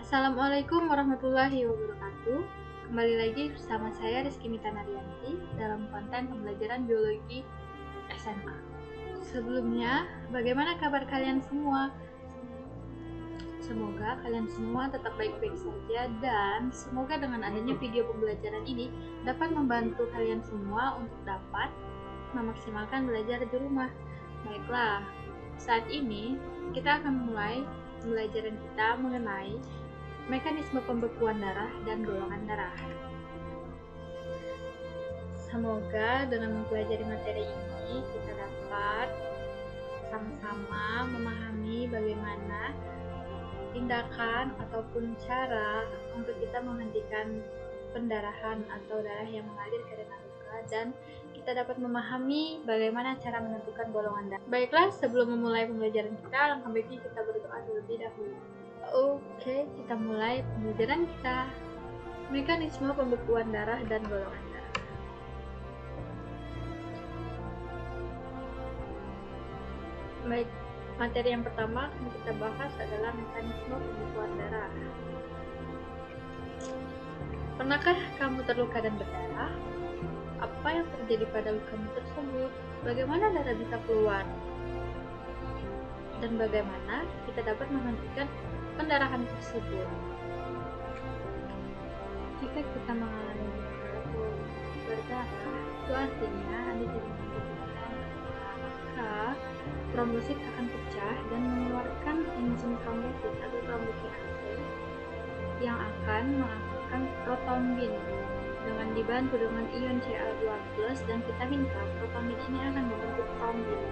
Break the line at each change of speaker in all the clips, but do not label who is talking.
Assalamualaikum warahmatullahi wabarakatuh. Kembali lagi bersama saya Rizky Mita Naryanti dalam konten pembelajaran biologi SMA. Sebelumnya, bagaimana kabar kalian semua? Semoga kalian semua tetap baik-baik saja dan semoga dengan adanya video pembelajaran ini dapat membantu kalian semua untuk dapat memaksimalkan belajar di rumah. Baiklah, saat ini kita akan mulai pembelajaran kita mengenai mekanisme pembekuan darah dan golongan darah. Semoga dengan mempelajari materi ini kita dapat sama-sama memahami bagaimana tindakan ataupun cara untuk kita menghentikan pendarahan atau darah yang mengalir karena luka, dan kita dapat memahami bagaimana cara menentukan golongan darah. Baiklah, sebelum memulai pembelajaran kita, alangkah baiknya kita berdoa terlebih dahulu. Oke, kita mulai pembelajaran kita. Mekanisme pembekuan darah dan golongan darah. Baik, materi yang pertama yang kita bahas adalah mekanisme pembekuan darah. Pernahkah kamu terluka dan berdarah? Apa yang terjadi pada lukamu tersebut? Bagaimana darah bisa keluar? Dan bagaimana kita dapat menghentikan pendarahan tersebut? Jika kita mengalami luka berdarah, itu artinya ada jaringan kebutuhan, maka trombosit akan pecah dan mengeluarkan enzim trombosit atau trombokinase yang akan mengaktifkan protombin. Dengan dibantu dengan ion Ca2+ dan vitamin K, protombin ini akan membentuk trombin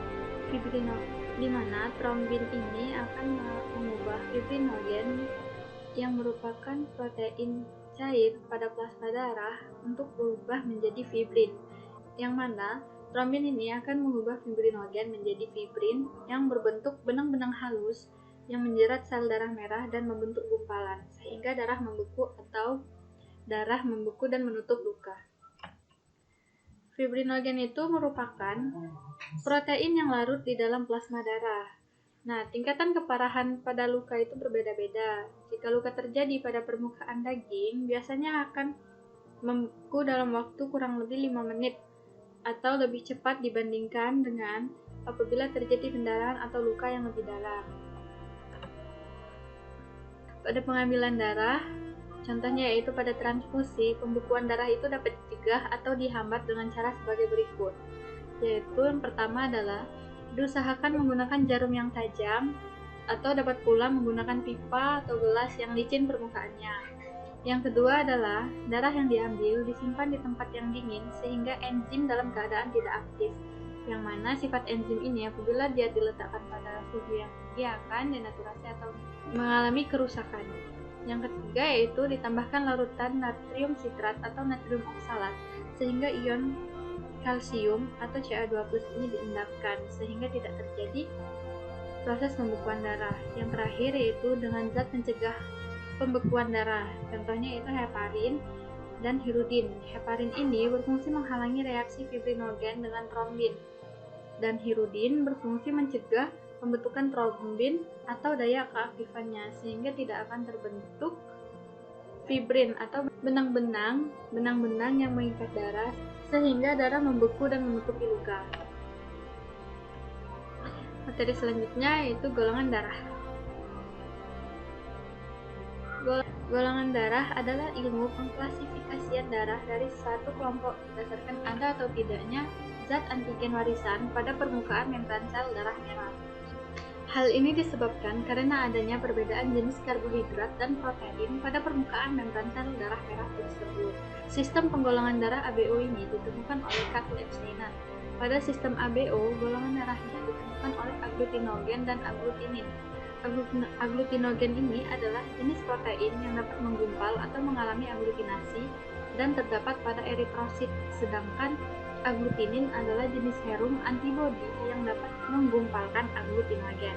di mana trombin ini akan mengubah fibrinogen yang merupakan protein cair pada plasma darah untuk berubah menjadi fibrin, yang mana trombin ini akan mengubah fibrinogen menjadi fibrin yang berbentuk benang-benang halus yang menjerat sel darah merah dan membentuk gumpalan, sehingga darah membeku dan menutup luka. Fibrinogen itu merupakan protein yang larut di dalam plasma darah. Nah, tingkatan keparahan pada luka itu berbeda-beda. Jika luka terjadi pada permukaan daging, biasanya akan membeku dalam waktu kurang lebih 5 menit atau lebih cepat dibandingkan dengan apabila terjadi pendarahan atau luka yang lebih dalam. Pada pengambilan darah, contohnya yaitu pada transfusi, pembekuan darah itu dapat dicegah atau dihambat dengan cara sebagai berikut. Yaitu yang pertama adalah diusahakan menggunakan jarum yang tajam, atau dapat pula menggunakan pipa atau gelas yang licin permukaannya. Yang kedua adalah darah yang diambil disimpan di tempat yang dingin sehingga enzim dalam keadaan tidak aktif, yang mana sifat enzim ini apabila dia diletakkan pada suhu yang dia akan denaturasi atau mengalami kerusakan. Yang ketiga yaitu ditambahkan larutan natrium sitrat atau natrium oksalat sehingga ion kalsium atau Ca2+ ini diendapkan sehingga tidak terjadi proses pembekuan darah. Yang terakhir yaitu dengan zat pencegah pembekuan darah, contohnya itu heparin dan hirudin. Heparin ini berfungsi menghalangi reaksi fibrinogen dengan trombin, dan hirudin berfungsi mencegah pembentukan trombin atau daya keaktifannya sehingga tidak akan terbentuk fibrin atau benang-benang yang mengikat darah sehingga darah membeku dan menutupi luka. Materi selanjutnya yaitu golongan darah. Golongan darah adalah ilmu pengklasifikasian darah dari satu kelompok berdasarkan ada atau tidaknya zat antigen warisan pada permukaan membran sel darah merah. Hal ini disebabkan karena adanya perbedaan jenis karbohidrat dan protein pada permukaan membran sel darah merah tersebut. Sistem penggolongan darah ABO ini ditemukan oleh Kathleen Steiner. Pada sistem ABO, golongan darahnya ditemukan oleh agglutinogen dan agglutinin. Agglutinogen ini adalah jenis protein yang dapat menggumpal atau mengalami agglutinasi dan terdapat pada eritrosit, sedangkan agglutinin adalah jenis serum antibodi yang dapat menggumpalkan agglutinogen.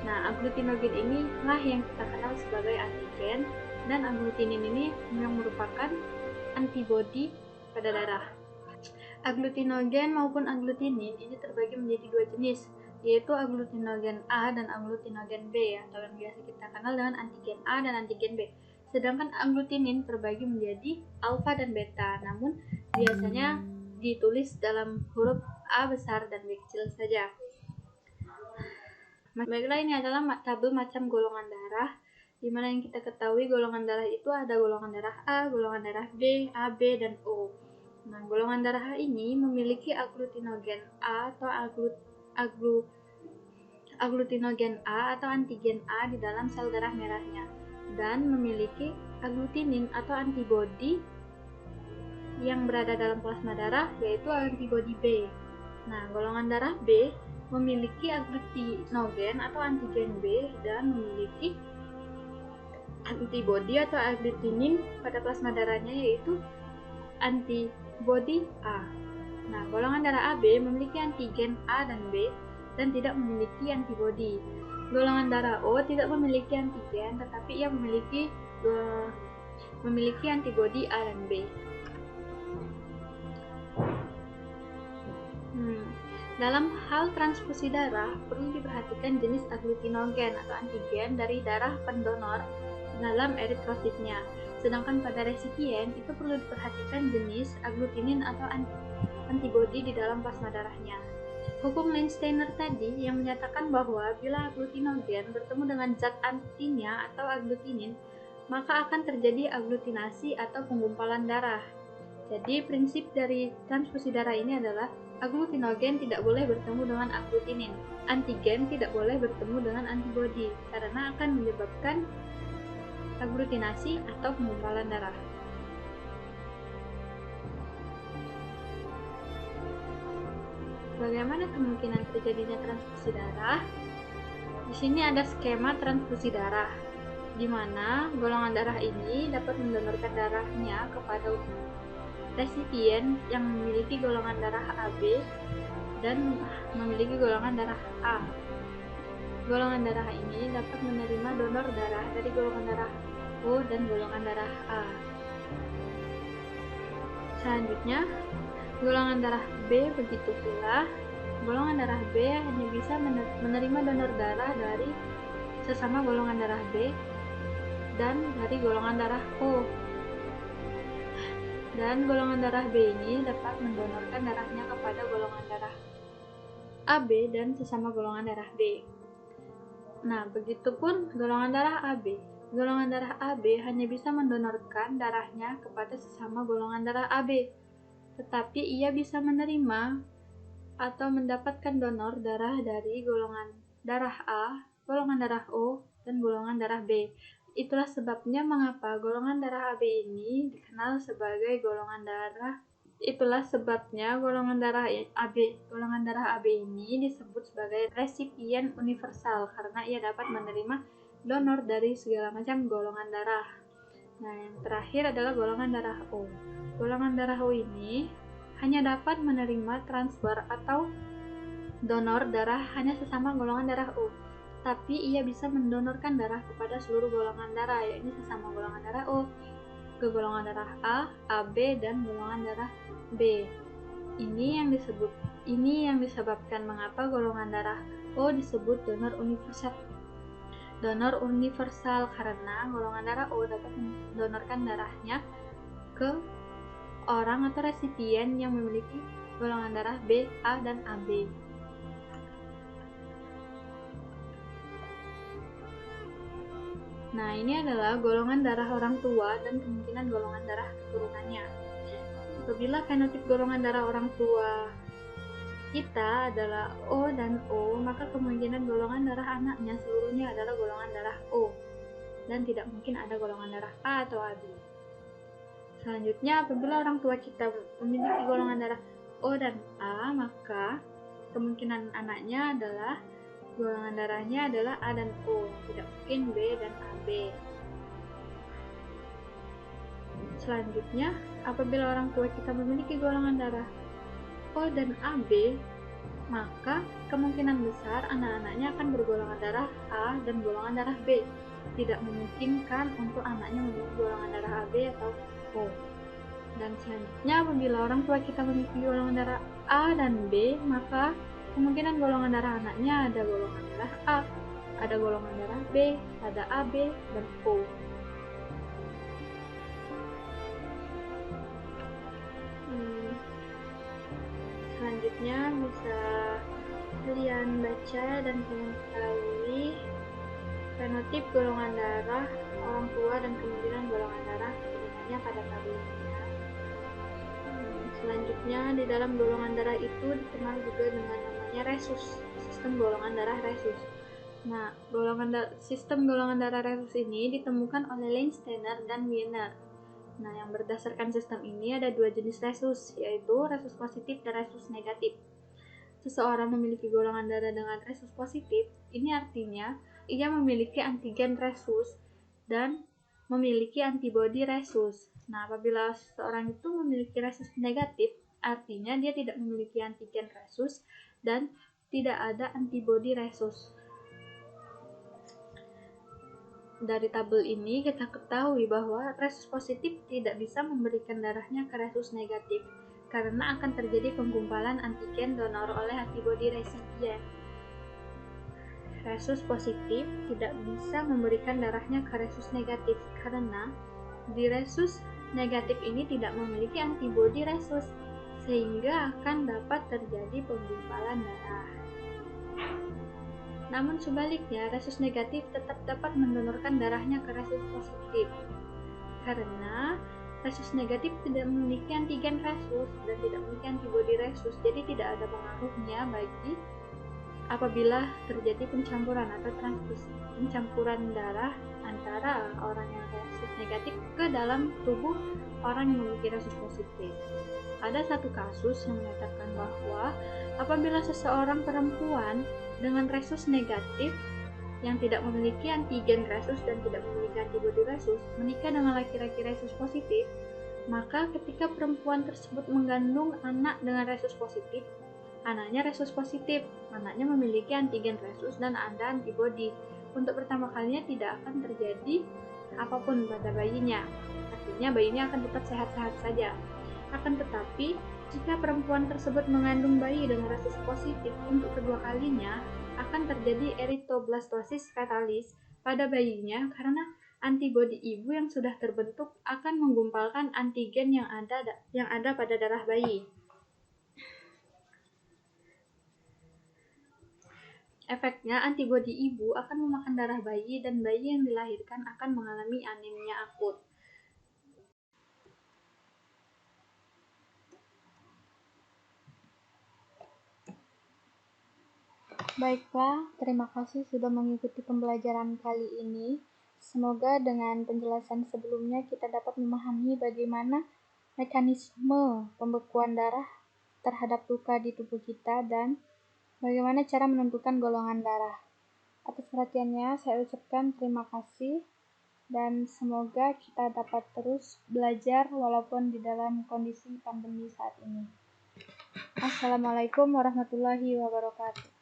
Nah, agglutinogen inilah yang kita kenal sebagai antigen, dan agglutinin ini yang merupakan antibodi pada darah. Agglutinogen maupun agglutinin ini terbagi menjadi dua jenis, yaitu agglutinogen A dan agglutinogen B, atau yang biasa kita kenal dengan antigen A dan antigen B. Sedangkan aglutinin terbagi menjadi alfa dan beta, namun biasanya ditulis dalam huruf A besar dan B kecil saja. Baiklah, ini adalah tabel macam golongan darah, di mana yang kita ketahui golongan darah itu ada golongan darah A, golongan darah B, AB, dan O. Nah, golongan darah A ini memiliki aglutinogen A atau aglutinogen A atau antigen A di dalam sel darah merahnya, dan memiliki aglutinin atau antibodi yang berada dalam plasma darah, yaitu antibodi B. Nah, golongan darah B memiliki aglutinogen atau antigen B dan memiliki antibodi atau aglutinin pada plasma darahnya, yaitu antibodi A. Nah, golongan darah AB memiliki antigen A dan B dan tidak memiliki antibodi. Golongan darah O tidak memiliki antigen, tetapi ia memiliki antibodi A dan B. Dalam hal transfusi darah, perlu diperhatikan jenis aglutinogen atau antigen dari darah pendonor dalam eritrositnya. Sedangkan pada resipien itu perlu diperhatikan jenis aglutinin atau antibodi di dalam plasma darahnya. Hukum Landsteiner tadi yang menyatakan bahwa bila aglutinogen bertemu dengan zat antinya atau aglutinin, maka akan terjadi aglutinasi atau penggumpalan darah. Jadi prinsip dari transfusi darah ini adalah aglutinogen tidak boleh bertemu dengan aglutinin, antigen tidak boleh bertemu dengan antibodi, karena akan menyebabkan aglutinasi atau penggumpalan darah. Bagaimana kemungkinan terjadinya transfusi darah? Di sini ada skema transfusi darah, di mana golongan darah ini dapat mendonorkan darahnya kepada resipien yang memiliki golongan darah AB dan memiliki golongan darah A. Golongan darah ini dapat menerima donor darah dari golongan darah O dan golongan darah A. Selanjutnya, golongan darah B begitu pula. Golongan darah B hanya bisa menerima donor darah dari sesama golongan darah B dan dari golongan darah O. Dan golongan darah B ini dapat mendonorkan darahnya kepada golongan darah AB dan sesama golongan darah B. Nah, begitupun golongan darah AB. Golongan darah AB hanya bisa mendonorkan darahnya kepada sesama golongan darah AB, tetapi ia bisa menerima atau mendapatkan donor darah dari golongan darah A, golongan darah O, dan golongan darah B. Itulah sebabnya mengapa golongan darah AB ini dikenal sebagai golongan darah. Itulah sebabnya golongan darah AB ini disebut sebagai resipien universal, karena ia dapat menerima donor dari segala macam golongan darah. Nah, yang terakhir adalah golongan darah O. Golongan darah O ini hanya dapat menerima transfer atau donor darah hanya sesama golongan darah O, tapi ia bisa mendonorkan darah kepada seluruh golongan darah, yaitu sesama golongan darah O, ke golongan darah A, AB, dan golongan darah B. Ini yang disebabkan mengapa golongan darah O disebut donor universal. Donor universal karena golongan darah O dapat mendonorkan darahnya ke orang atau resipien yang memiliki golongan darah B, A, dan AB. Nah, ini adalah golongan darah orang tua dan kemungkinan golongan darah keturunannya. Apabila fenotip golongan darah orang tua kita adalah O dan O, maka kemungkinan golongan darah anaknya seluruhnya adalah golongan darah O, dan tidak mungkin ada golongan darah A atau AB. Selanjutnya, apabila orang tua kita memiliki golongan darah O dan A, maka kemungkinan anaknya adalah golongan darahnya adalah A dan O, tidak mungkin B dan AB. Selanjutnya, apabila orang tua kita memiliki golongan darah O dan AB, maka kemungkinan besar anak-anaknya akan bergolongan darah A dan golongan darah B. Tidak memungkinkan untuk anaknya memiliki golongan darah AB atau O. Dan selanjutnya, apabila orang tua kita memiliki golongan darah A dan B, maka kemungkinan golongan darah anaknya ada golongan darah A, ada golongan darah B, ada AB, dan O. selanjutnya bisa kalian baca dan kalian ketahui fenotip golongan darah orang tua dan kemungkinan golongan darah keturunannya pada tabel ini ya. Selanjutnya di dalam golongan darah itu dikenal juga dengan namanya resus, sistem golongan darah resus. Nah, sistem golongan darah resus ini ditemukan oleh Landsteiner dan Wiener. Nah, yang berdasarkan sistem ini ada dua jenis resus, yaitu resus positif dan resus negatif. Seseorang memiliki golongan darah dengan resus positif, ini artinya ia memiliki antigen resus dan memiliki antibodi resus. Nah, apabila seseorang itu memiliki resus negatif, artinya dia tidak memiliki antigen resus dan tidak ada antibodi resus. Dari tabel ini kita ketahui bahwa resus positif tidak bisa memberikan darahnya ke resus negatif karena akan terjadi penggumpalan antigen donor oleh antibodi resipien. Resus positif tidak bisa memberikan darahnya ke resus negatif karena di resus negatif ini tidak memiliki antibodi resus sehingga akan dapat terjadi penggumpalan darah. Namun sebaliknya, resus negatif tetap dapat mendonorkan darahnya ke resus positif karena resus negatif tidak memiliki antigen resus dan tidak memiliki antibodi resus, jadi tidak ada pengaruhnya bagi apabila terjadi pencampuran atau transfusi pencampuran darah antara orang yang resus negatif ke dalam tubuh orang yang memiliki resus positif. Ada satu kasus yang menyatakan bahwa apabila seseorang perempuan dengan resus negatif yang tidak memiliki antigen resus dan tidak memiliki antibodi resus menikah dengan laki-laki resus positif, maka ketika perempuan tersebut mengandung anak dengan resus positif, anaknya resus positif, anaknya memiliki antigen resus dan ada antibodi. Untuk pertama kalinya tidak akan terjadi apapun pada bayinya, artinya bayinya akan tetap sehat-sehat saja. Akan tetapi, jika perempuan tersebut mengandung bayi dengan resus positif untuk kedua kalinya, akan terjadi erythroblastosis fetalis pada bayinya karena antibodi ibu yang sudah terbentuk akan menggumpalkan antigen yang ada pada darah bayi. Efeknya, antibodi ibu akan memakan darah bayi dan bayi yang dilahirkan akan mengalami anemia akut. Baiklah, terima kasih sudah mengikuti pembelajaran kali ini. Semoga dengan penjelasan sebelumnya kita dapat memahami bagaimana mekanisme pembekuan darah terhadap luka di tubuh kita dan bagaimana cara menentukan golongan darah. Atas perhatiannya, saya ucapkan terima kasih dan semoga kita dapat terus belajar walaupun di dalam kondisi pandemi saat ini. Assalamualaikum warahmatullahi wabarakatuh.